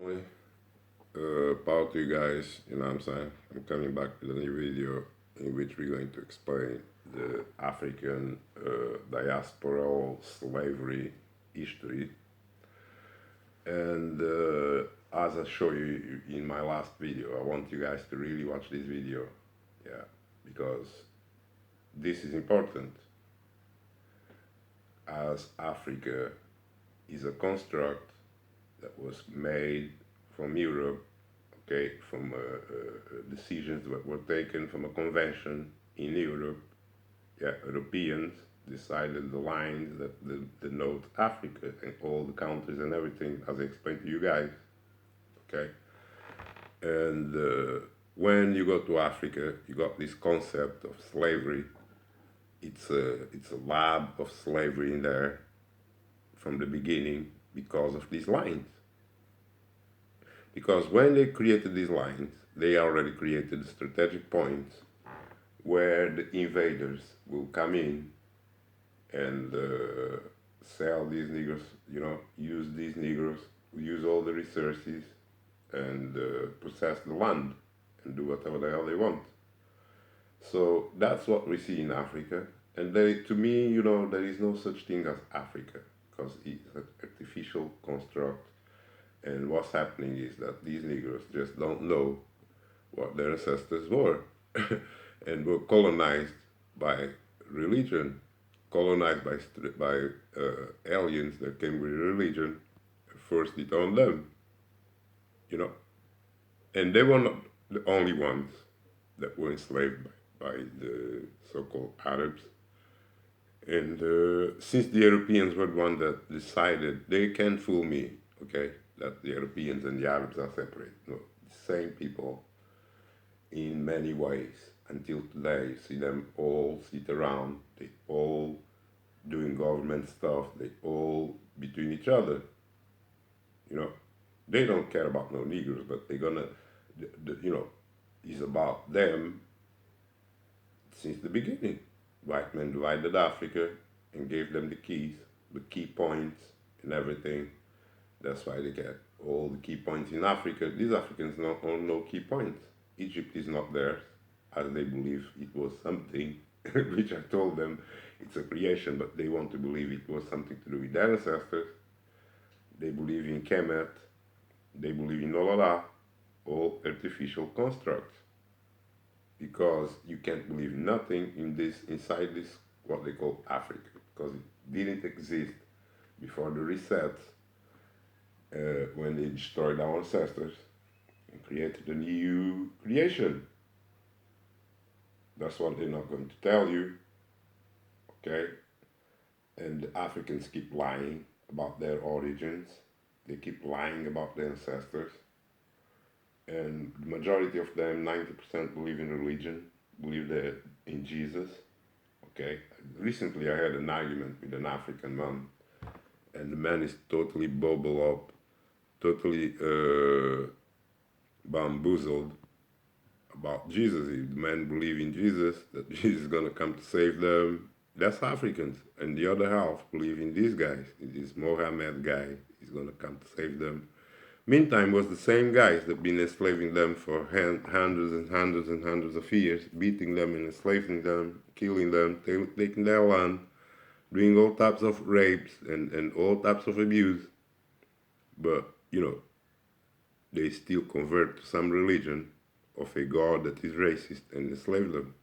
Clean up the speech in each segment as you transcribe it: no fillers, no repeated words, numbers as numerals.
Power to you guys, you know what I'm saying? I'm coming back with a new video in which we're going to explain the African diasporal slavery history. And as I show you in my last video, I want you guys to really watch this video, yeah, because this is important, as Africa is a construct that was made from Europe, okay, from decisions that were taken from a convention in Europe. Yeah, Europeans decided the lines that denote Africa and all the countries and everything, as I explained to you guys, okay. And when you go to Africa, you got this concept of slavery. It's a lab of slavery in there from the beginning because of these lines. Because when they created these lines, they already created strategic points where the invaders will come in and sell these niggers, use these niggers, use all the resources and possess the land and do whatever the hell they want. So that's what we see in Africa. And to me, there is no such thing as Africa because it's an artificial construct. And what's happening is that these Negroes just don't know what their ancestors were and were colonized by religion, colonized by aliens that came with religion, forced it on them, you know. And they were not the only ones that were enslaved by the so-called Arabs. And since the Europeans were the ones that decided they can't fool me, okay, that the Europeans and the Arabs are separate. No, the same people in many ways. Until today, you see them all sit around, they all doing government stuff, they all between each other. You know, they don't care about no Negroes, but they're gonna, it's about them since the beginning. White men divided Africa and gave them the keys, the key points, and everything. That's why they get all the key points in Africa. These Africans don't own no key points. Egypt is not theirs, as they believe it was something, which I told them it's a creation, but they want to believe it was something to do with their ancestors. They believe in Kemet, they believe in Olala, all artificial constructs. Because you can't believe nothing inside this what they call Africa, because it didn't exist before the reset, when they destroyed our ancestors and created a new creation. That's what they're not going to tell you, okay? And the Africans keep lying about their origins. They keep lying about their ancestors. And the majority of them, 90%, believe in religion, believe that in Jesus, okay? Recently I had an argument with an African man, and the man is totally bubbled up, totally bamboozled about Jesus. The man believe in Jesus, that Jesus is gonna come to save them. That's Africans. And the other half believe in these guys, this Mohammed guy is gonna come to save them. Meantime, was the same guys that been enslaving them for hundreds and hundreds and hundreds of years, beating them and enslaving them, killing them, taking their land, doing all types of rapes and all types of abuse. But, they still convert to some religion of a God that is racist and enslave them.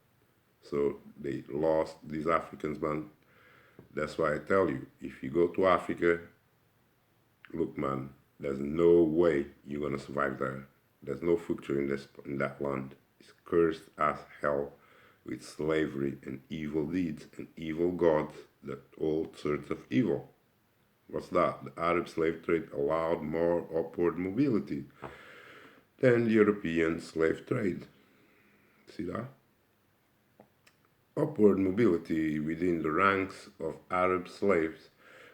So they lost these Africans, man. That's why I tell you, if you go to Africa, look, man, there's no way you're gonna survive there. There's no future in that land. It's cursed as hell with slavery and evil deeds and evil gods, that all sorts of evil. What's that? The Arab slave trade allowed more upward mobility than the European slave trade. See that? Upward mobility within the ranks of Arab slaves.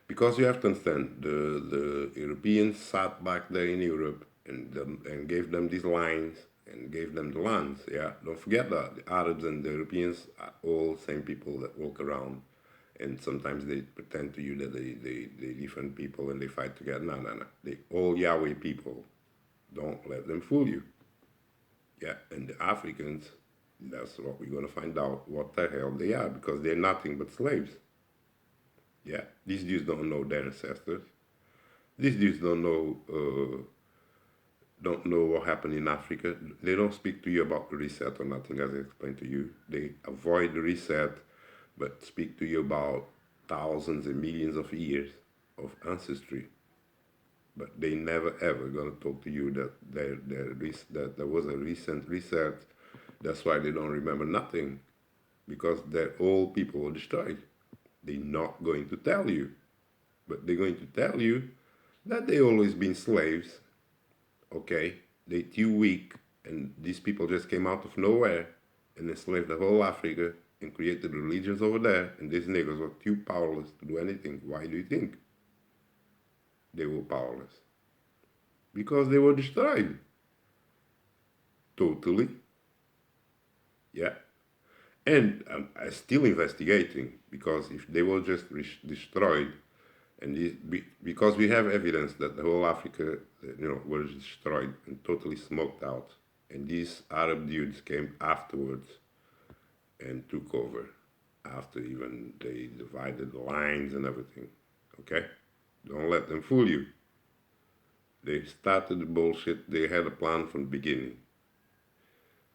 Because you have to understand, the Europeans sat back there in Europe and gave them these lines and gave them the lands. Yeah, don't forget that. The Arabs and the Europeans are all same people that walk around, and sometimes they pretend to you that they different people and they fight together. No. They all Yahweh people. Don't let them fool you. Yeah, and the Africans, that's what we're gonna find out what the hell they are because they're nothing but slaves. Yeah, these dudes don't know their ancestors. These dudes don't know what happened in Africa. They don't speak to you about the reset or nothing, as I explained to you. They avoid the reset, but speak to you about thousands and millions of years of ancestry. But they never ever gonna talk to you that that there was a recent reset. That's why they don't remember nothing because their old people were destroyed. They're not going to tell you, but they're going to tell you that they always been slaves. Okay, they too weak, and these people just came out of nowhere and enslaved the whole Africa and created religions over there. And these niggas were too powerless to do anything. Why do you think they were powerless? Because they were destroyed totally. Yeah, and I'm still investigating because if they were just destroyed, and because we have evidence that the whole Africa, was destroyed and totally smoked out, and these Arab dudes came afterwards and took over after even they divided the lines and everything. Okay, don't let them fool you. They started the bullshit. They had a plan from the beginning,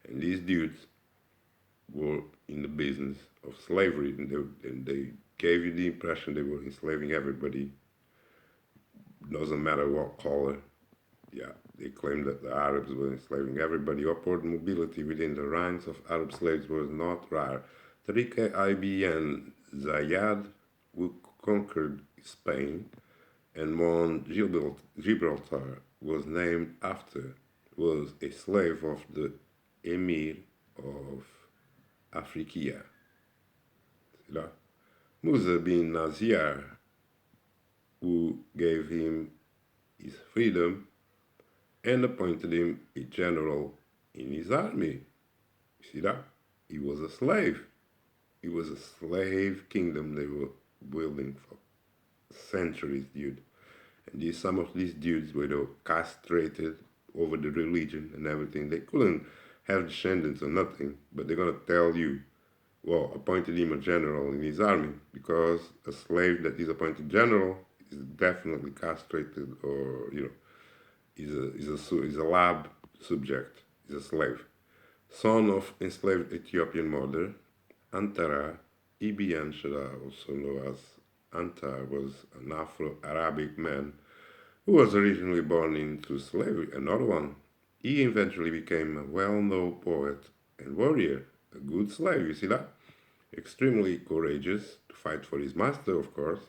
and these dudes were in the business of slavery, and they gave you the impression they were enslaving everybody. Doesn't matter what color. Yeah, they claimed that the Arabs were enslaving everybody. Upward mobility within the ranks of Arab slaves was not rare. Tariq ibn Zayed, who conquered Spain and won Gibraltar, was named after, was a slave of the Emir of Afriqiya. Musa bin Nazir, who gave him his freedom and appointed him a general in his army. You see that? He was a slave. It was a slave kingdom they were building for centuries, dude. And some of these dudes were castrated over the religion and everything. They couldn't have descendants or nothing, but they're gonna tell you, well, appointed him a general in his army because a slave that is appointed general is definitely castrated or is a lab subject, is a slave. Son of enslaved Ethiopian mother, Antara Ibn Shara, also known as Antar, was an Afro-Arabic man who was originally born into slavery. Another one. He eventually became a well-known poet and warrior, a good slave, you see that? Extremely courageous to fight for his master, of course,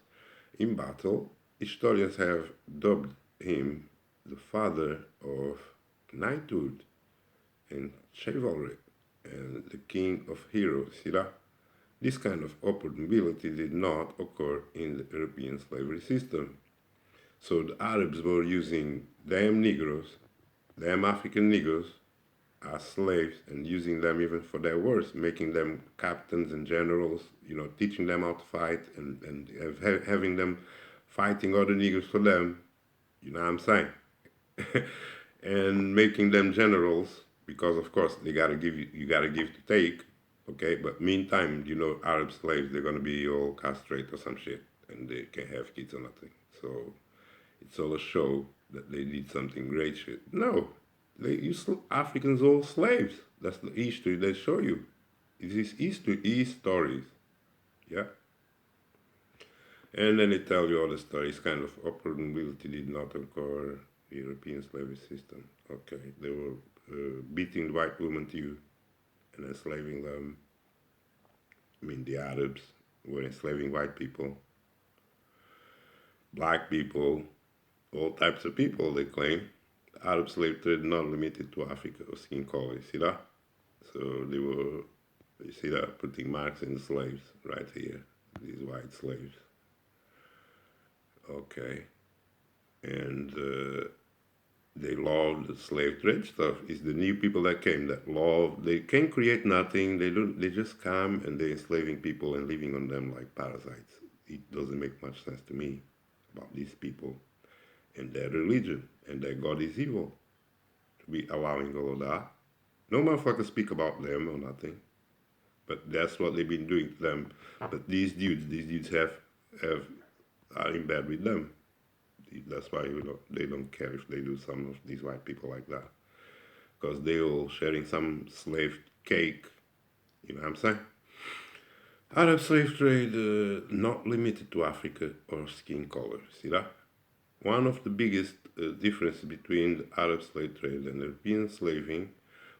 in battle. Historians have dubbed him the father of knighthood and chivalry and the king of heroes. See that? This kind of upward mobility did not occur in the European slavery system. So the Arabs were using damn Negroes, damn African Negroes, as slaves and using them even for their wars, making them captains and generals, teaching them how to fight and having them fighting other Negroes for them. You know what I'm saying? And making them generals because of course you gotta give to take, okay? But meantime, Arab slaves they're gonna be all castrated or some shit and they can't have kids or nothing. So it's all a show that they did something great shit. No, Africans all slaves. That's the history they show you. It is history, stories. Yeah. And then they tell you all the stories, kind of upward mobility did not occur the European slavery system. Okay, they were beating the white women too and enslaving them. I mean, the Arabs were enslaving white people, black people, all types of people, they claim. The Arab slave trade not limited to Africa or skin color, you see that? So they were, you see that, putting marks in the slaves right here, these white slaves. Okay. And they love the slave trade stuff. It's the new people that came that love. They can't create nothing. They don't. They just come and they're enslaving people and living on them like parasites. It doesn't make much sense to me about these people and their religion and their God is evil. be allowing all of that. No motherfucker speak about them or nothing. But that's what they've been doing to them. But these dudes have are in bed with them. That's why they don't care if they do some of these white people like that, because they all sharing some slave cake. You know what I'm saying? Arab slave trade not limited to Africa or skin color. See that? One of the biggest differences between the Arab slave trade and European slaving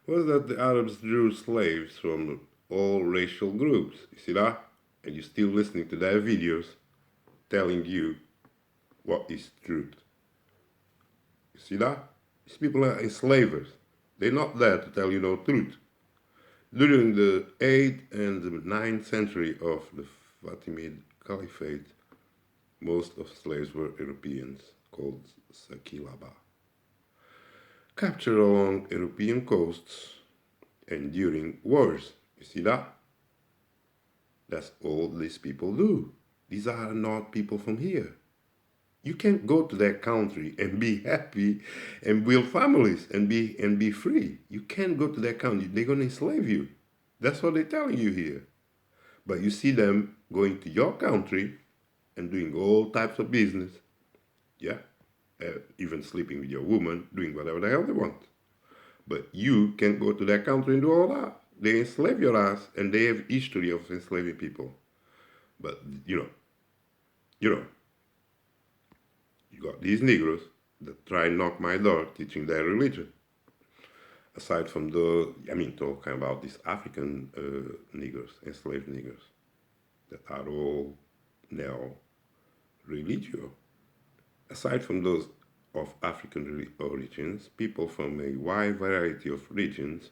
was that the Arabs drew slaves from all racial groups. You see that? And you're still listening to their videos telling you what is truth. You see that? These people are enslavers. They're not there to tell you no truth. During the 8th and the 9th century of the Fatimid Caliphate, most of slaves were Europeans, called Sakilaba, captured along European coasts and during wars. You see that? That's all these people do. These are not people from here. You can't go to their country and be happy and build families and be free. You can't go to their country. They're gonna enslave you. That's what they're telling you here. But you see them going to your country and doing all types of business. Yeah, even sleeping with your woman, doing whatever the hell they want. But you can't go to their country and do all that. They enslave your ass, and they have history of enslaving people. But you got these Negroes that try and knock my door, teaching their religion. Aside from talking about these African Negroes, enslaved Negroes, that are all now Religio. Aside from those of African origins, people from a wide variety of regions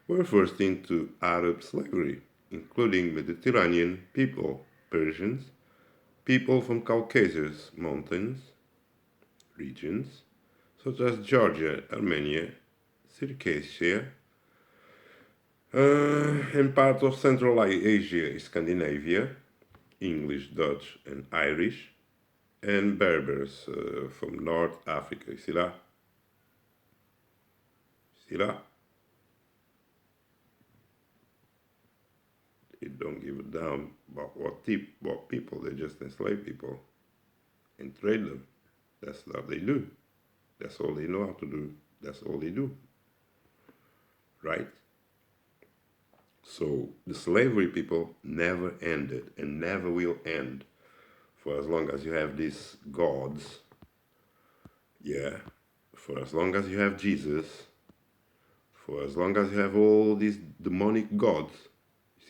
were forced into Arab slavery, including Mediterranean people, Persians, people from Caucasus Mountains regions, such as Georgia, Armenia, Circassia, and parts of Central Asia, Scandinavia, English, Dutch, and Irish, and Berbers from North Africa. You see that? See that? They don't give a damn about what people. They just enslave people and trade them. That's what they do. That's all they know how to do. That's all they do. Right? So the slavery people never ended and never will end for as long as you have these gods. Yeah. For as long as you have Jesus. For as long as you have all these demonic gods.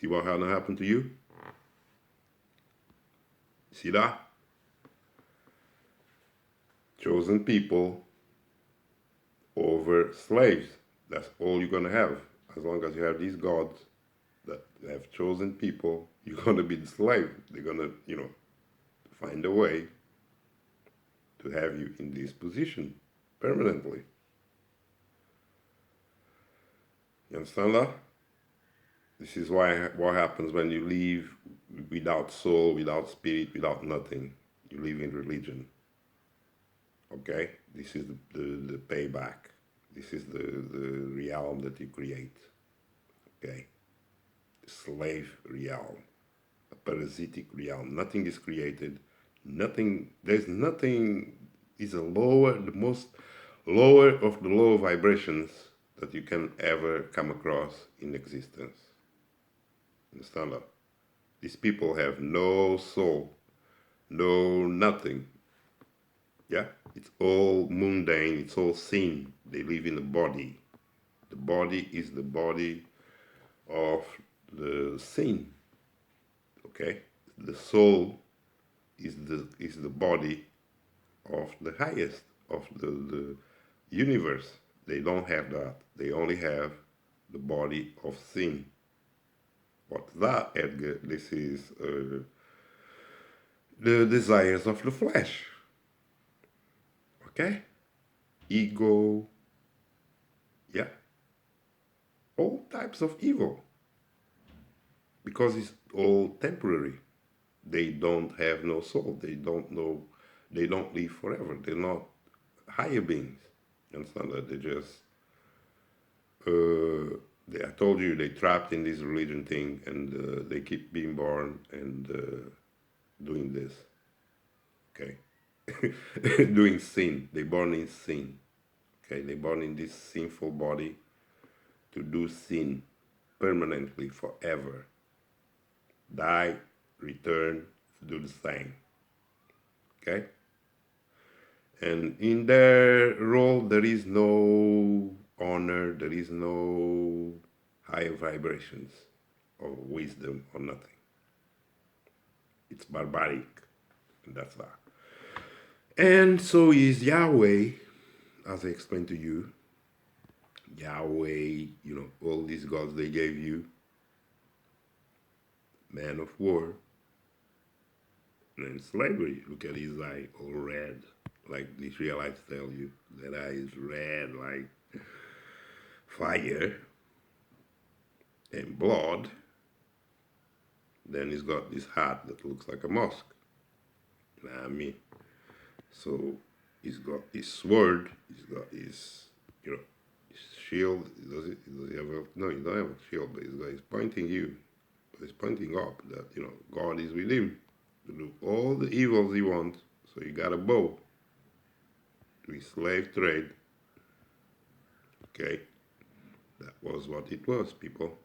See what gonna happen to you? See that? Chosen people over slaves. That's all you're gonna have. As long as you have these gods that have chosen people, you're gonna be the slave. They're gonna, find a way to have you in this position permanently. You understand that? This is what happens when you live without soul, without spirit, without nothing. You live in religion. Okay? This is the payback. This is the realm that you create. Okay? Slave realm. A parasitic realm. Nothing is created. There's nothing is the most lower of the low vibrations that you can ever come across in existence. Understand that? These people have no soul, no nothing. Yeah? It's all mundane, it's all sin. They live in the body. The body is the body of the sin. Okay? The soul is the body of the highest of the universe. They don't have that. They only have the body of sin. What's that, Edgar? This is the desires of the flesh. Okay? Ego. Yeah. All types of evil. Because it's all temporary. They don't have no soul. They don't know. They don't live forever. They're not higher beings. You understand that? They're just I told you they trapped in this religion thing, and they keep being born and doing this. Okay, doing sin. They born in sin. Okay, they born in this sinful body to do sin permanently, forever. Die, return, do the same. Okay, and in their role there is no honor, there is no higher vibrations or wisdom or nothing. It's barbaric, and that's that. And so is Yahweh, as I explained to you. Yahweh, all these gods they gave you, man of war, and slavery. Look at his eye, all red, like the Israelites tell you. That eye is red like fire and blood. Then he's got this hat that looks like a mosque. You know what I mean? So he's got his sword, he's got his, his shield. Does he have a, no, he don't have a shield, but he's pointing you. He's pointing up that, God is with him to do all the evils he wants. So you got a bow to his slave trade. Okay? That was what it was, people.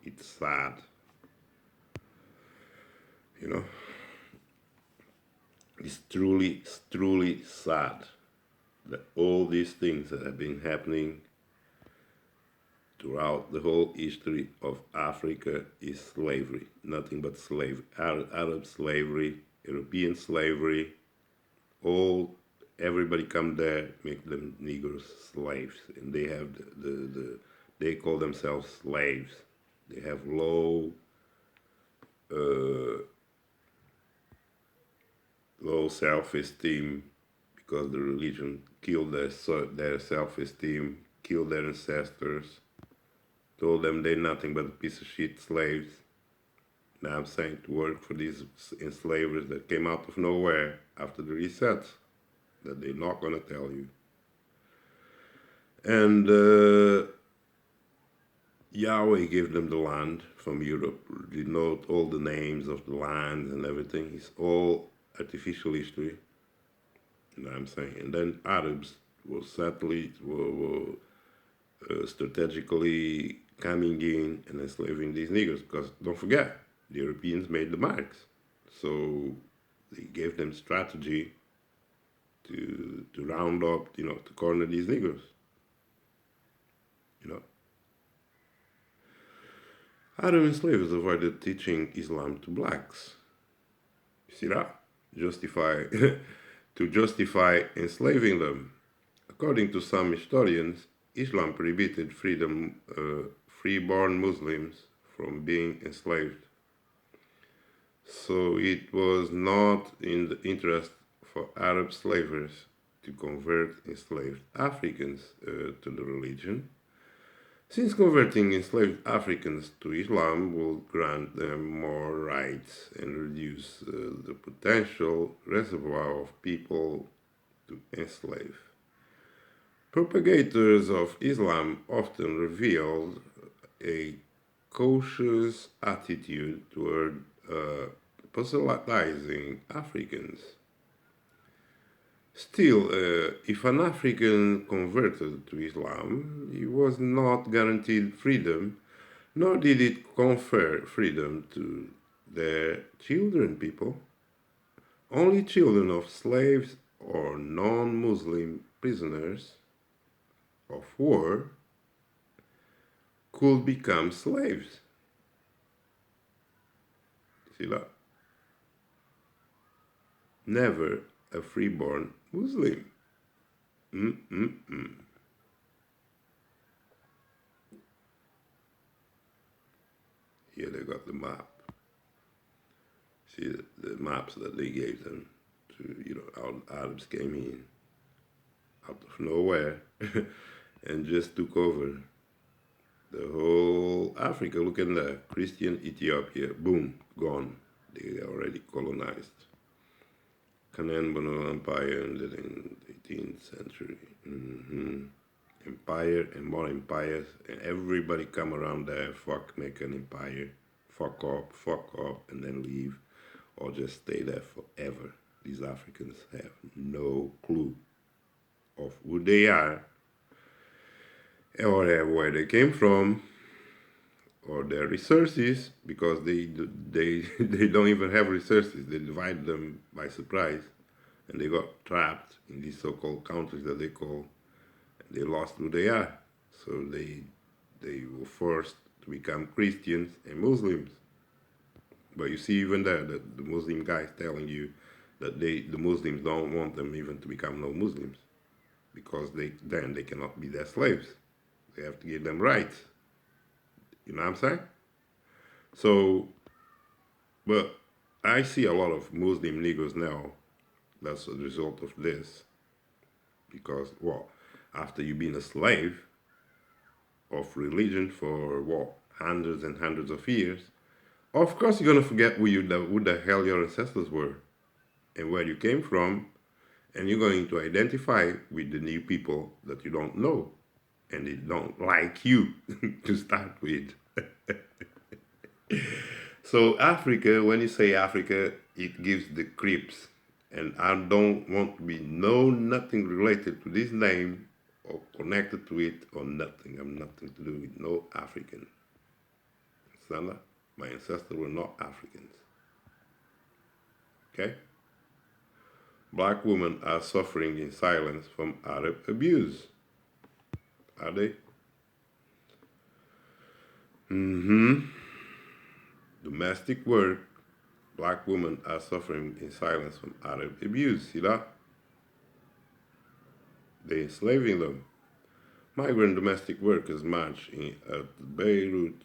It's sad. It's truly sad that all these things that have been happening throughout the whole history of Africa is slavery, nothing but slavery. Arab slavery, European slavery, everybody come there, make them Negroes slaves, and they have they call themselves slaves. They have low self-esteem because the religion killed their self-esteem, killed their ancestors, told them they're nothing but a piece of shit slaves. Now I'm saying to work for these enslavers that came out of nowhere after the reset, that they're not going to tell you. And Yahweh gave them the land from Europe. You know all the names of the lands and everything. It's all artificial history. You know what I'm saying? And then Arabs were strategically coming in and enslaving these niggers, because don't forget, the Europeans made the marks. So they gave them strategy to round up, to corner these niggers. Arab enslavers avoided teaching Islam to blacks. You see that? To justify enslaving them. According to some historians, Islam prohibited freeborn Muslims from being enslaved. So it was not in the interest for Arab slavers to convert enslaved Africans to the religion, since converting enslaved Africans to Islam will grant them more rights and reduce the potential reservoir of people to enslave. Propagators of Islam often revealed a cautious attitude toward proselytizing Africans. Still, if an African converted to Islam, he was not guaranteed freedom, nor did it confer freedom to their children, people. Only children of slaves or non-Muslim prisoners of war could become slaves. See that? Never a freeborn Muslim. Here they got the map. See the maps that they gave them to, how Arabs came in out of nowhere and just took over the whole Africa. Look at that, Christian Ethiopia, boom, gone. They already colonized. Canaan Bono Empire in the 18th century. empire and more empires, and everybody come around there, make an empire, fuck up, and then leave, or just stay there forever. These Africans have no clue of who they are, or where they came from, or their resources, because they don't even have resources. They divide them by surprise, and they got trapped in these so-called countries that they call. They lost who they are, so they were forced to become Christians and Muslims. But you see, even there, that the Muslim guys telling you that the Muslims don't want them even to become no Muslims, because then they cannot be their slaves. They have to give them rights. You know what I'm saying? So, but I see a lot of Muslim niggas now. That's a result of this. Because, well, after you've been a slave of religion for, what, hundreds and hundreds of years, of course you're going to forget who the hell your ancestors were and where you came from, and you're going to identify with the new people that you don't know, and they don't like you to start with. So Africa, when you say Africa, it gives the creeps. And I don't want to be nothing related to this name or connected to it or nothing. I'm nothing to do with no African. Understand that? My ancestors were not Africans. Okay? Black women are suffering in silence from Arab abuse. Are they? Domestic work. Black women are suffering in silence from Arab abuse. See that? They're enslaving them. Migrant domestic workers march at Beirut.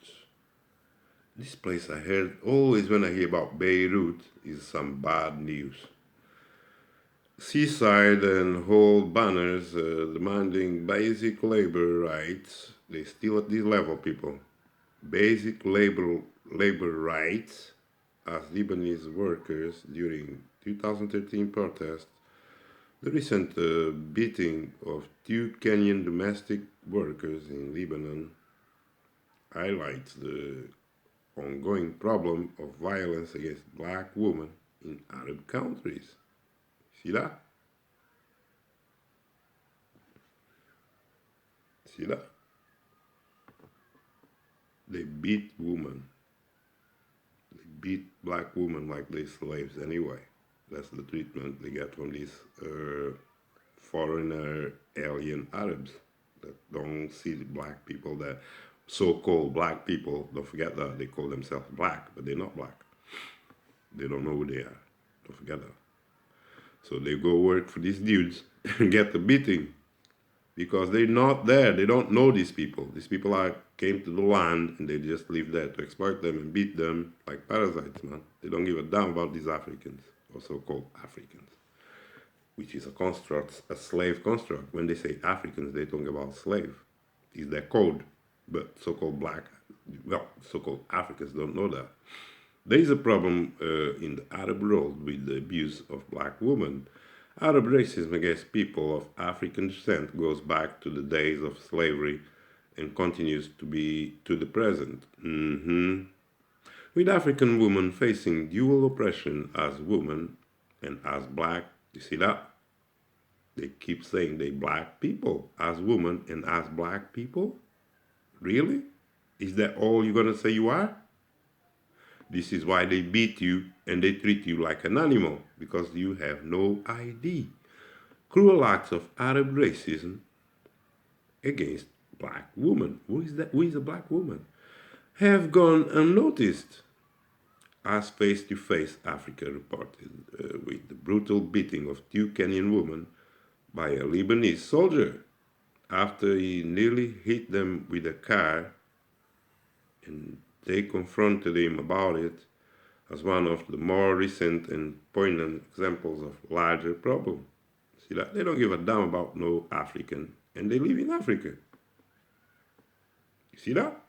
This place I heard, always when I hear about Beirut, is some bad news. Seaside and hold banners demanding basic labor rights. They still at this level, people. Basic labor rights as Lebanese workers during 2013 protests. The recent beating of 2 Kenyan domestic workers in Lebanon highlights the ongoing problem of violence against black women in Arab countries. See that? See that? They beat women. They beat black women like they're slaves anyway. That's the treatment they get from these foreigner alien Arabs that don't see the black people, that so-called black people. Don't forget that they call themselves black, but they're not black. They don't know who they are. Don't forget that. So they go work for these dudes and get the beating because they're not there. They don't know these people. These people came to the land and they just live there to exploit them and beat them like parasites, man. They don't give a damn about these Africans, or so-called Africans, which is a construct, a slave construct. When they say Africans, they talk about slave. It's their code. But so-called so-called Africans don't know that. There is a problem in the Arab world with the abuse of black women. Arab racism against people of African descent goes back to the days of slavery and continues to be to the present. With African women facing dual oppression as women and as black, you see that? They keep saying they black people as women and as black people. Really? Is that all you're going to say you are? This is why they beat you and they treat you like an animal, because you have no ID. Cruel acts of Arab racism against black women. Who is that? Who is a black woman? Have gone unnoticed, as Face to Face Africa reported, with the brutal beating of 2 Kenyan women by a Lebanese soldier after he nearly hit them with a car, and they confronted him about it as one of the more recent and poignant examples of larger problem. See that? They don't give a damn about no African, and they live in Africa. You see that?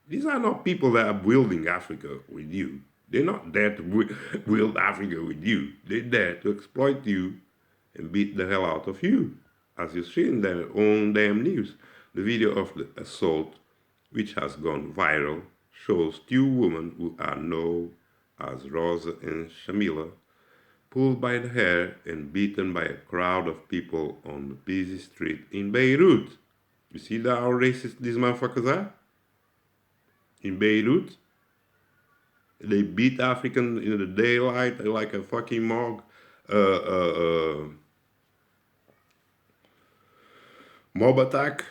These are not people that are building Africa with you. They're not there to build Africa with you. They're there to exploit you and beat the hell out of you, as you see in their own damn news. The video of the assault, which has gone viral, shows two women who are known as Rosa and Shamila pulled by the hair and beaten by a crowd of people on the busy street in Beirut. You see how racist these motherfuckers are? In Beirut, they beat Africans in the daylight like a fucking mob attack.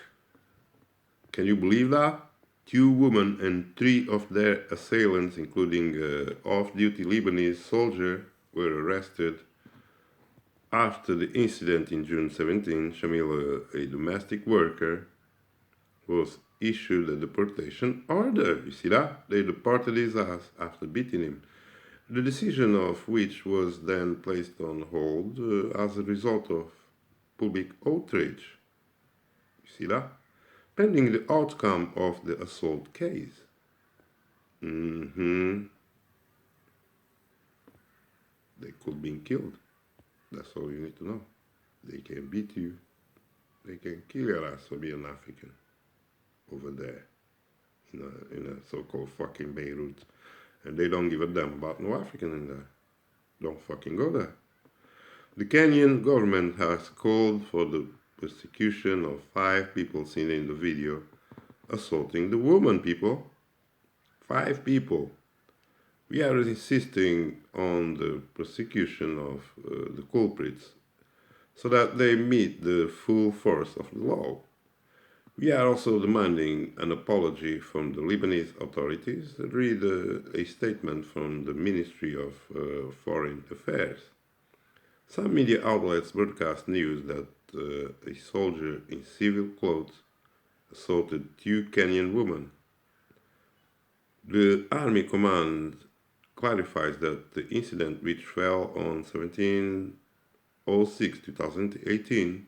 Can you believe that? Two women and three of their assailants, including off-duty Lebanese soldier, were arrested after the incident in June 17. Shamila, a domestic worker, was issued a deportation order. You see that? They deported his ass after beating him. The decision of which was then placed on hold as a result of public outrage. You see that? Pending the outcome of the assault case. They could have been killed. That's all you need to know. They can beat you. They can kill your ass for being African over there in a so-called fucking Beirut. And they don't give a damn about no African in there. Don't fucking go there. The Kenyan government has called for the prosecution of 5 people seen in the video assaulting the woman, people. 5 people. We are insisting on the prosecution of the culprits so that they meet the full force of the law. We are also demanding an apology from the Lebanese authorities. Read a statement from the Ministry of Foreign Affairs. Some media outlets broadcast news that a soldier in civil clothes assaulted 2 Kenyan women. The Army Command clarifies that the incident, which fell on 17/06/2018,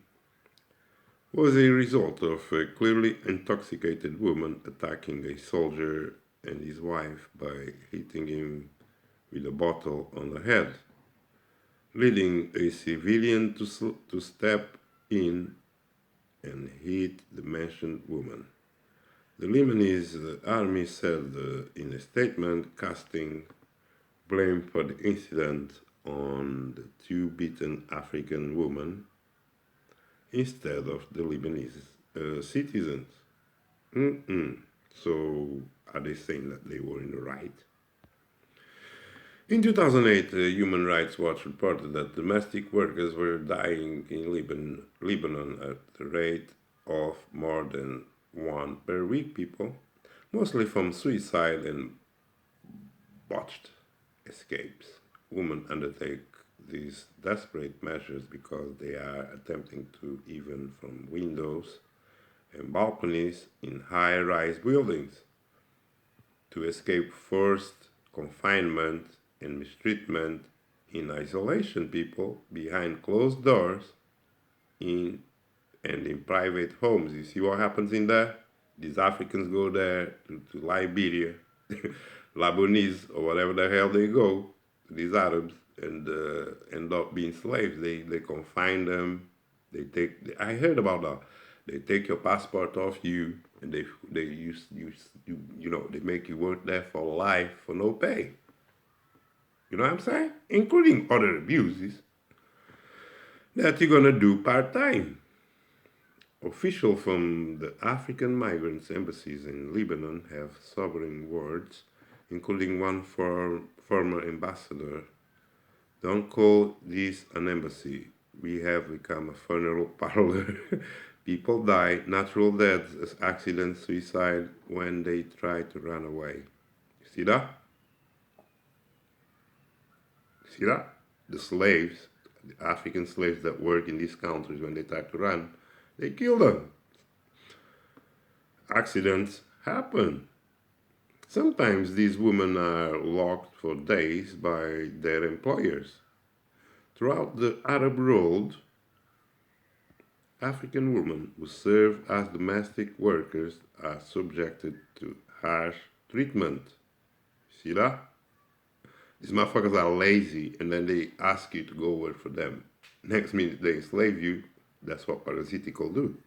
was a result of a clearly intoxicated woman attacking a soldier and his wife by hitting him with a bottle on the head, leading a civilian to step in and hit the mentioned woman. The Lebanese army said in a statement, casting blame for the incident on the 2 beaten African women instead of the Lebanese citizens. So are they saying that they were in the right? In 2008, Human Rights Watch reported that domestic workers were dying in Lebanon at the rate of more than 1 per week, people, mostly from suicide and botched escapes. Women undertake these desperate measures because they are attempting to, even from windows and balconies in high-rise buildings, to escape forced confinement and mistreatment in isolation, people, behind closed doors in private homes. You see what happens in there? These Africans go there to Liberia, Lebanese, or whatever the hell they go, these Arabs, and end up being slaves. They confine them. I heard about that. They take your passport off you, and they make you work there for life for no pay. You know what I'm saying? Including other abuses that you're gonna do part-time. Officials from the African migrants embassies in Lebanon have sobering words, including one former ambassador. Don't call this an embassy. We have become a funeral parlor. People die, natural deaths, accidents, suicide when they try to run away. You see that? See that? The slaves, the African slaves that work in these countries, when they try to run, they kill them. Accidents happen. Sometimes these women are locked for days by their employers. Throughout the Arab world, African women who serve as domestic workers are subjected to harsh treatment. See that? These motherfuckers are lazy, and then they ask you to go work for them. Next minute they enslave you. That's what parasitical do.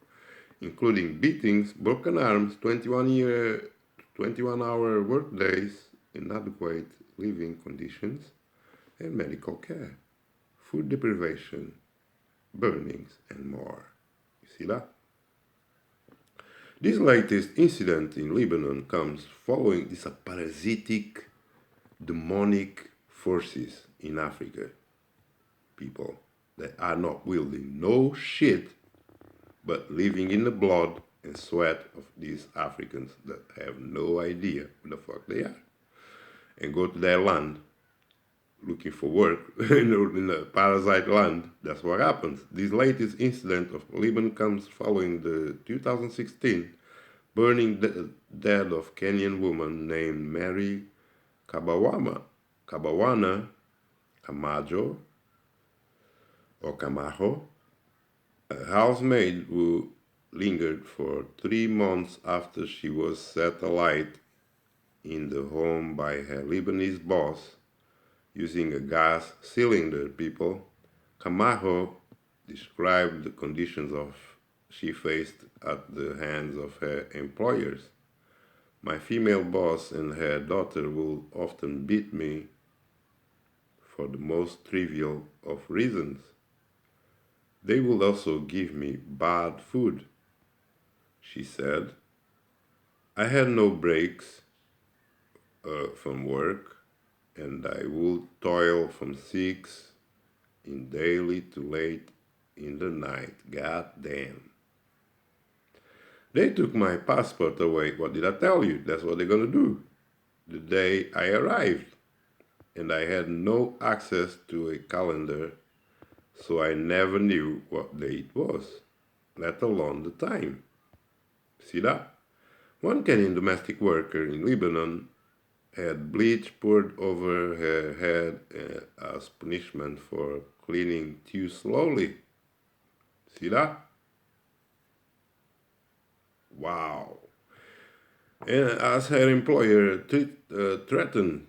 including beatings, broken arms, 21-hour workdays, inadequate living conditions, and medical care, food deprivation, burnings, and more. You see that? This latest incident in Lebanon comes following these parasitic, demonic forces in Africa. People that are not wielding no shit but living in the blood and sweat of these Africans that have no idea who the fuck they are and go to their land looking for work in a parasite land. That's what happens. This latest incident of Lebanon comes following the 2016 burning death of Kenyan woman named Mary Kabawana Kamajo or Kamajo, a housemaid who lingered for 3 months after she was set alight in the home by her Lebanese boss using a gas cylinder. People, Kamajo described the conditions she faced at the hands of her employers. My female boss and her daughter will often beat me for the most trivial of reasons. They will also give me bad food, she said. I had no breaks from work, and I would toil from 6 in daily to late in the night. God damn. They took my passport away. What did I tell you? That's what they're gonna do. The day I arrived, and I had no access to a calendar, so I never knew what day it was, let alone the time. See that? One Kenyan domestic worker in Lebanon had bleach poured over her head as punishment for cleaning too slowly. See that? Wow. And as her employer threatened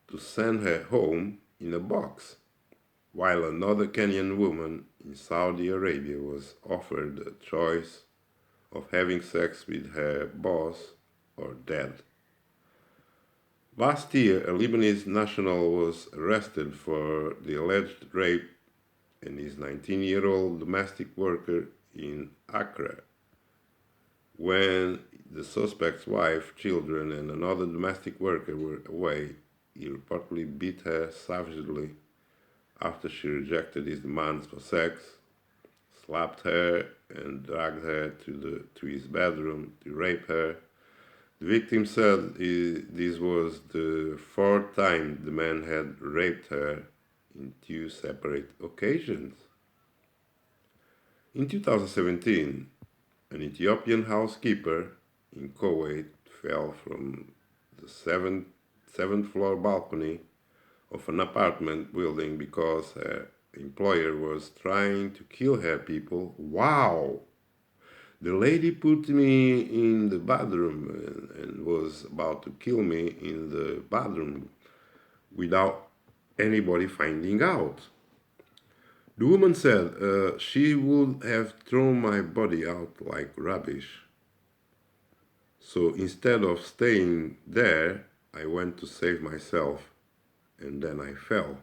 to send her home in a box, while another Kenyan woman in Saudi Arabia was offered a choice of having sex with her boss or dead. Last year, a Lebanese national was arrested for the alleged rape and his 19-year-old domestic worker in Accra. When the suspect's wife, children, and another domestic worker were away, he reportedly beat her savagely after she rejected his demands for sex, slapped her, and dragged her to his bedroom to rape her. The victim said this was the 4th time the man had raped her in 2 separate occasions. In 2017, an Ethiopian housekeeper in Kuwait fell from the seventh floor balcony of an apartment building because her employer was trying to kill her. People. Wow! The lady put me in the bathroom and was about to kill me in the bathroom without anybody finding out. The woman said she would have thrown my body out like rubbish. So instead of staying there, I went to save myself, and then I fell.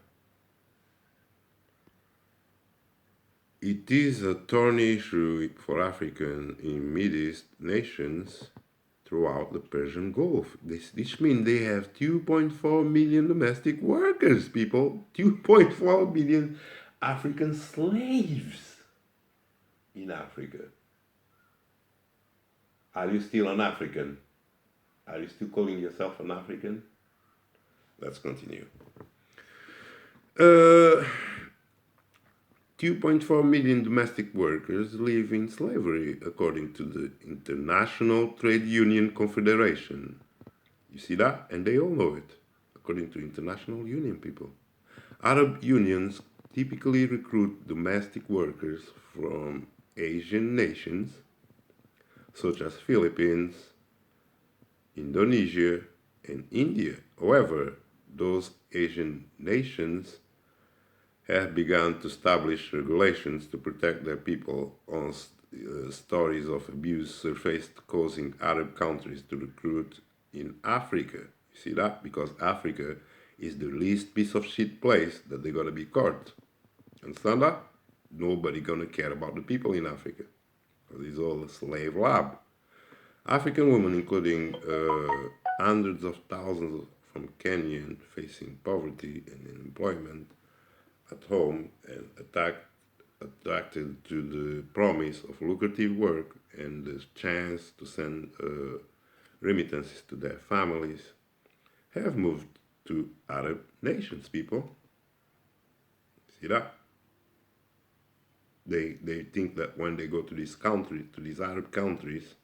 It is a thorny issue for African in Middle East nations throughout the Persian Gulf. This means they have 2.4 million domestic workers, people. 2.4 million African slaves in Africa. Are you still an African? Are you still calling yourself an African? Let's continue. 2.4 million domestic workers live in slavery, according to the International Trade Union Confederation. You see that? And they all know it, according to International Union people. Arab unions typically recruit domestic workers from Asian nations, such as Philippines, Indonesia, and India. However, those Asian nations have begun to establish regulations to protect their people stories of abuse surfaced, causing Arab countries to recruit in Africa. You see that? Because Africa is the least piece of shit place that they're gonna be caught. Understand that? Nobody gonna care about the people in Africa. Because it's all a slave lab. African women, including hundreds of thousands from Kenya, facing poverty and unemployment at home and attracted to the promise of lucrative work and the chance to send remittances to their families, have moved to Arab nations, people. See that? They think that when they go to this country, to these Arab countries,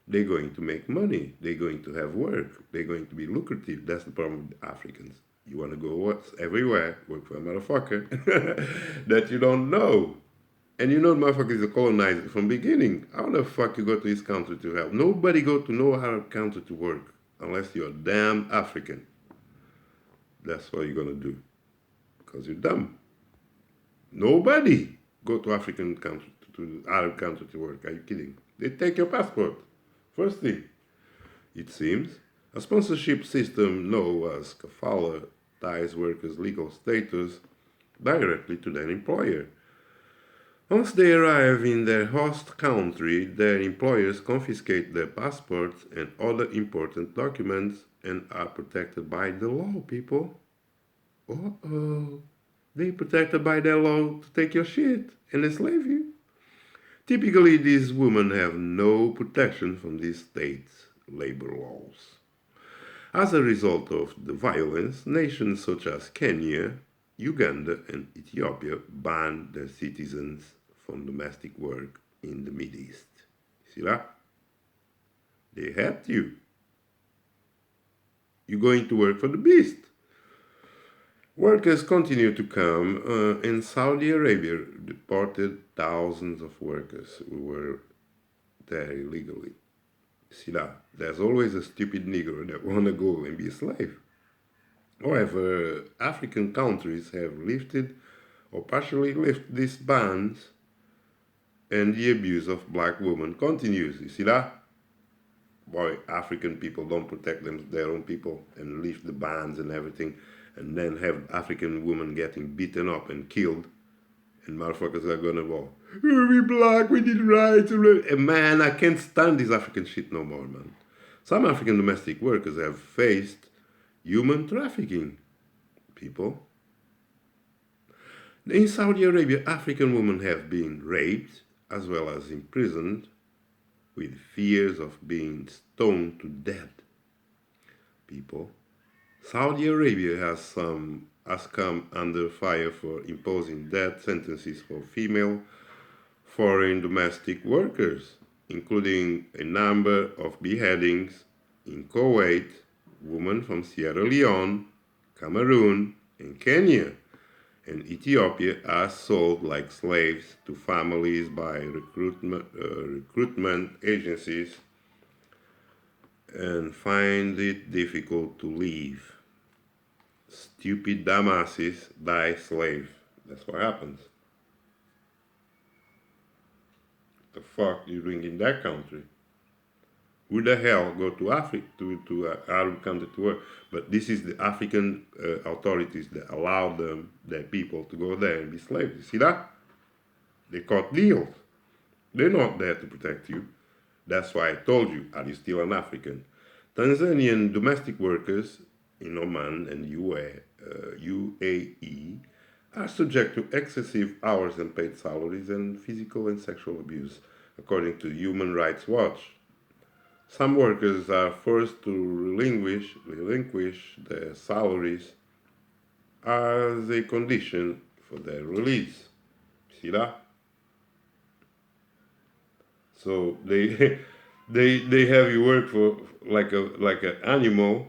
they're going to make money, they're going to have work, they're going to be lucrative. That's the problem with Africans. You want to go everywhere, work for a motherfucker that you don't know. And you know the motherfucker is a colonizer from beginning. How the fuck you go to this country to help? Nobody go to no Arab country to work unless you're damn African. That's what you're gonna do. Because you're dumb. Nobody go to African country, to Arab country to work. Are you kidding? They take your passport. First thing. It seems a sponsorship system known as kafala ties workers' legal status directly to their employer. Once they arrive in their host country, their employers confiscate their passports and other important documents and are protected by the law, people. Uh-oh. They protected by their law to take your shit and enslave you. Typically, these women have no protection from these states' labor laws. As a result of the violence, nations such as Kenya, Uganda, and Ethiopia banned their citizens from domestic work in the Middle East. See that? They helped you. You're going to work for the beast. Workers continue to come, and Saudi Arabia deported thousands of workers who were there illegally. See that? There's always a stupid Negro that wanna go and be a slave. However, African countries have lifted or partially lifted these bans, and the abuse of black women continues. You see that? Boy, African people don't protect their own people and lift the bans and everything, and then have African women getting beaten up and killed, and motherfuckers are gonna go, oh, we black, we did right. And man, I can't stand this African shit no more, man. Some African domestic workers have faced human trafficking, people. In Saudi Arabia, African women have been raped as well as imprisoned with fears of being stoned to death. People, Saudi Arabia has come under fire for imposing death sentences for female foreign domestic workers, including a number of beheadings in Kuwait, women from Sierra Leone, Cameroon, and Kenya, and Ethiopia are sold like slaves to families by recruitment agencies and find it difficult to leave. Stupid dumbasses die slave. That's what happens. The fuck you doing in that country? Who the hell go to Africa, to Arab country to work? But this is the African authorities that allow them, their people, to go there and be slaves. You see that? They cut deals. They're not there to protect you. That's why I told you, are you still an African? Tanzanian domestic workers in Oman and UAE are subject to excessive hours and paid salaries and physical and sexual abuse, according to Human Rights Watch. Some workers are forced to relinquish their salaries as a condition for their release. See that? So they they have you work for like an animal,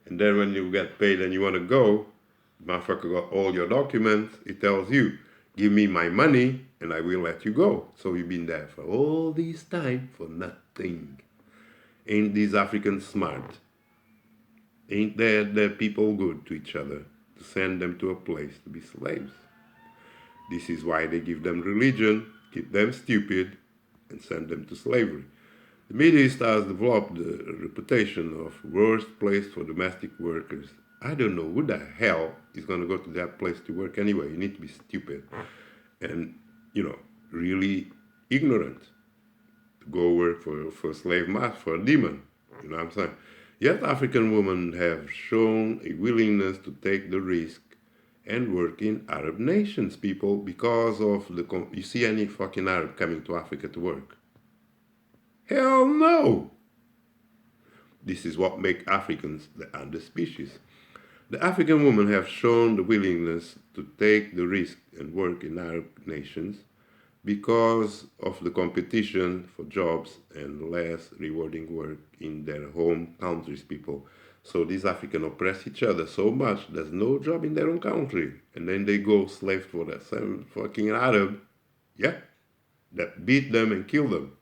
and then when you get paid and you want to go, the motherfucker got all your documents. It tells you, give me my money and I will let you go. So you've been there for all this time for nothing. Ain't these Africans smart? Ain't their people good to each other to send them to a place to be slaves? This is why they give them religion, keep them stupid, and send them to slavery. The Middle East has developed the reputation of worst place for domestic workers. I don't know who the hell is going to go to that place to work anyway. You need to be stupid and, really ignorant to go work for a slave master, for a demon. You know what I'm saying? Yet African women have shown a willingness to take the risk and work in Arab nations, people, because of you see any fucking Arab coming to Africa to work? Hell no! This is what makes Africans the under species. The African women have shown the willingness to take the risk and work in Arab nations because of the competition for jobs and less rewarding work in their home countries, people. So these Africans oppress each other so much there's no job in their own country. And then they go slave for that same fucking Arab, yeah, that beat them and kill them.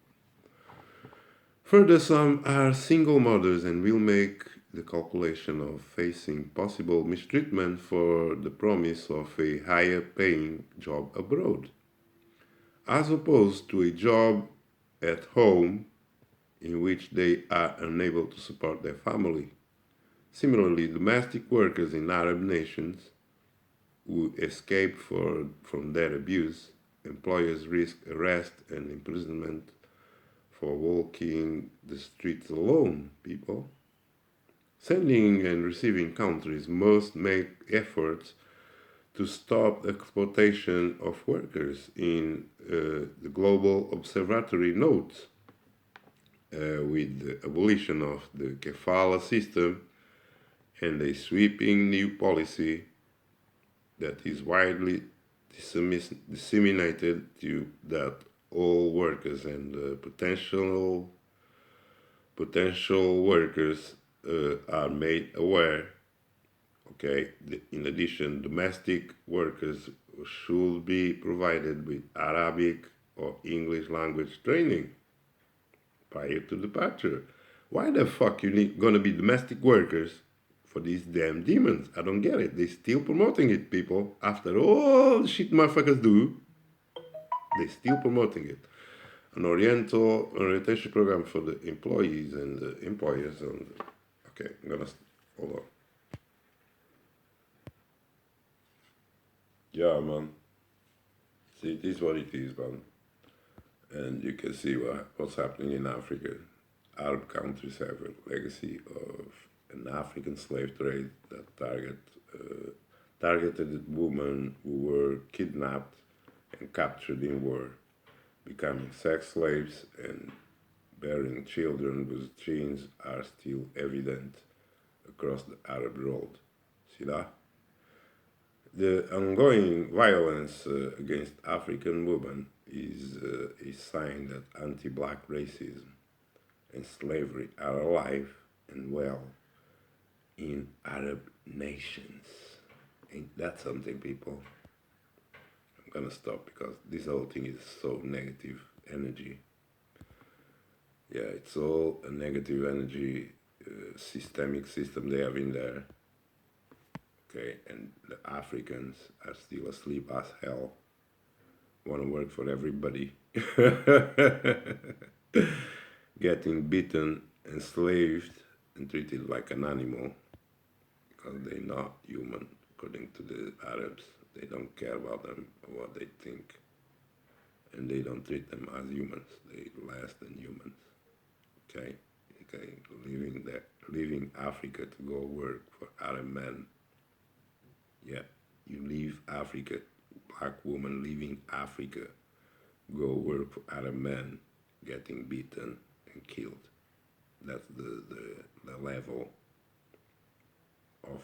Further, some are single mothers and will make the calculation of facing possible mistreatment for the promise of a higher paying job abroad, as opposed to a job at home in which they are unable to support their family. Similarly, domestic workers in Arab nations who escape from their abuse, employers risk arrest and imprisonment for walking the streets alone, people. Sending and receiving countries must make efforts to stop the exploitation of workers. In the Global Observatory notes, with the abolition of the kafala system and a sweeping new policy that is widely disseminated to that all workers and potential workers are made aware. Okay. In addition, domestic workers should be provided with Arabic or English language training prior to departure. Why the fuck gonna be domestic workers for these damn demons? I don't get it. They still promoting it, people. After all the shit motherfuckers do, they still promoting it. An orientation program for the employees and the employers. Okay, I'm gonna hold on. Yeah, man. See, it is what it is, man. And you can see what's happening in Africa. Arab countries have a legacy of an African slave trade that targeted women who were kidnapped and captured in war, becoming sex slaves and bearing children whose genes are still evident across the Arab world. See that? The ongoing violence against African women is a sign that anti-black racism and slavery are alive and well in Arab nations. Ain't that something, people? I'm gonna stop because this whole thing is so negative energy. Yeah, it's all a negative energy systemic system they have in there. Okay, and the Africans are still asleep as hell. Want to work for everybody. Getting beaten, enslaved, and treated like an animal because they're not human, according to the Arabs. They don't care about them or what they think. And they don't treat them as humans. They less than humans. Okay? Okay, leaving Africa to go work for Arab men. Yeah, you leave Africa, black woman leaving Africa, go work for Arab men, getting beaten and killed. That's the level of,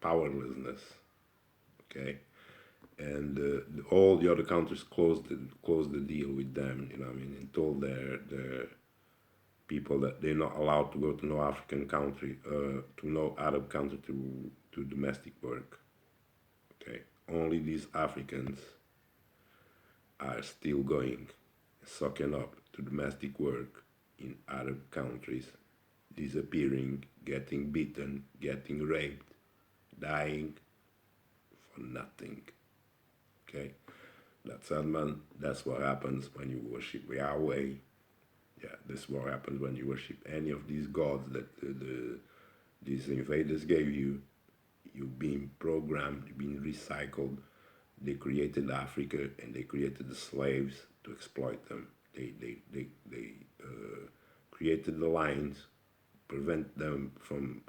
powerlessness. Okay, and all the other countries closed the deal with them. You know what I mean, and told their people that they're not allowed to go to no African country, to no Arab country to domestic work. Okay, only these Africans are still going, sucking up to domestic work in Arab countries, disappearing, getting beaten, getting raped, dying for nothing. Okay, That's it, man. That's what happens when you worship Yahweh. Yeah, this is what happens when you worship any of these gods that these invaders gave you. You've been programmed, you've been recycled. They created Africa and they created the slaves to exploit them. They created the lines, prevent them from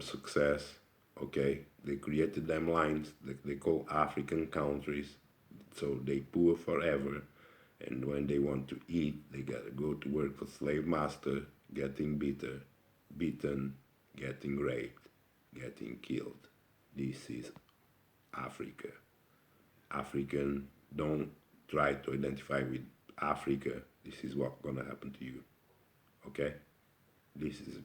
success. Okay, they created them lines that they call African countries, so they poor forever. And when they want to eat, they gotta go to work for slave master, getting beaten, getting raped, getting killed. This is Africa. African, don't try to identify with Africa. This is what's gonna happen to you. Okay? This is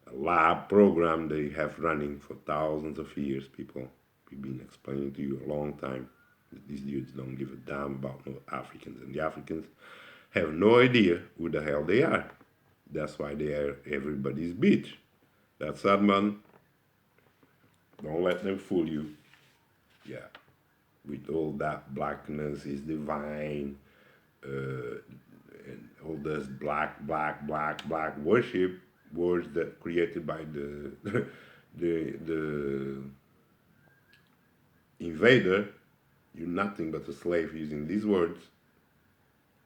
a lab program they have running for thousands of years, people. We've been explaining to you a long time that these dudes don't give a damn about no Africans. And the Africans have no idea who the hell they are. That's why they are everybody's bitch. That's sad, man. Don't let them fool you. Yeah. With all that blackness is divine, and all this black worship, words that created by the the invader. You're nothing but a slave using these words,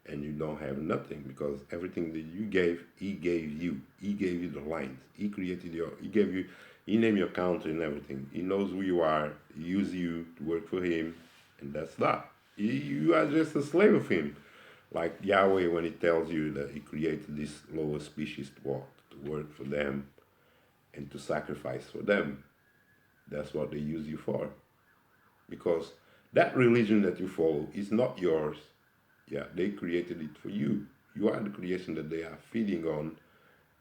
and you don't have nothing because everything that you gave, he gave you. He gave you the lines. He created your. He gave you. He named your country and everything. He knows who you are. He uses you to work for him, and that's that. You are just a slave of him. Like Yahweh when he tells you that he created this lower species to work for them and to sacrifice for them. That's what they use you for. Because that religion that you follow is not yours. Yeah, they created it for you. You are the creation that they are feeding on,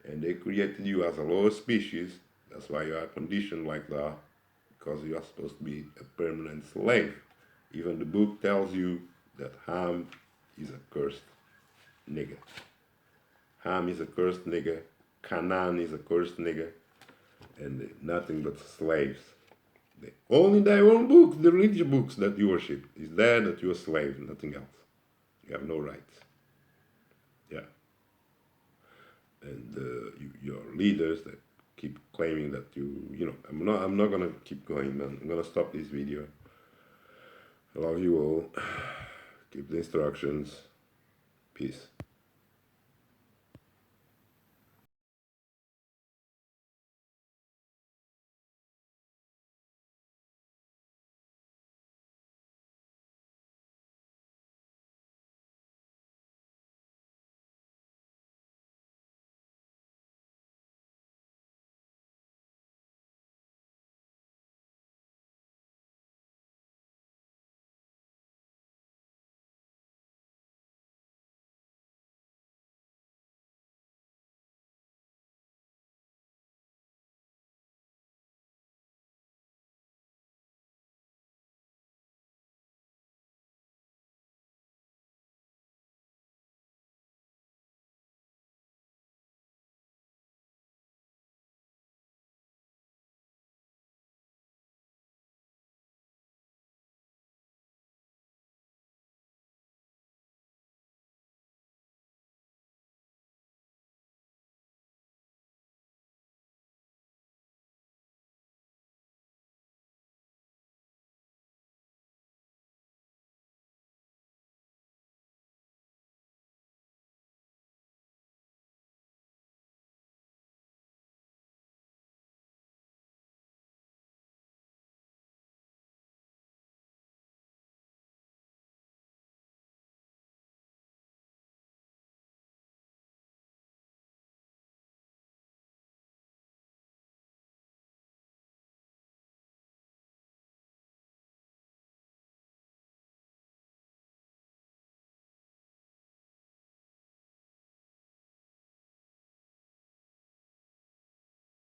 and they created you as a lower species. That's why you are conditioned like that, because you are supposed to be a permanent slave. Even the book tells you that Ham is a cursed nigger. Ham is a cursed nigger. Canaan is a cursed nigger. And nothing but slaves. Only their own books, the religious books that you worship, is there that you're a slave, nothing else. You have no rights. Yeah. And your leaders that keep claiming that I'm not gonna keep going, man. I'm gonna stop this video. I love you all. Keep the instructions. Peace.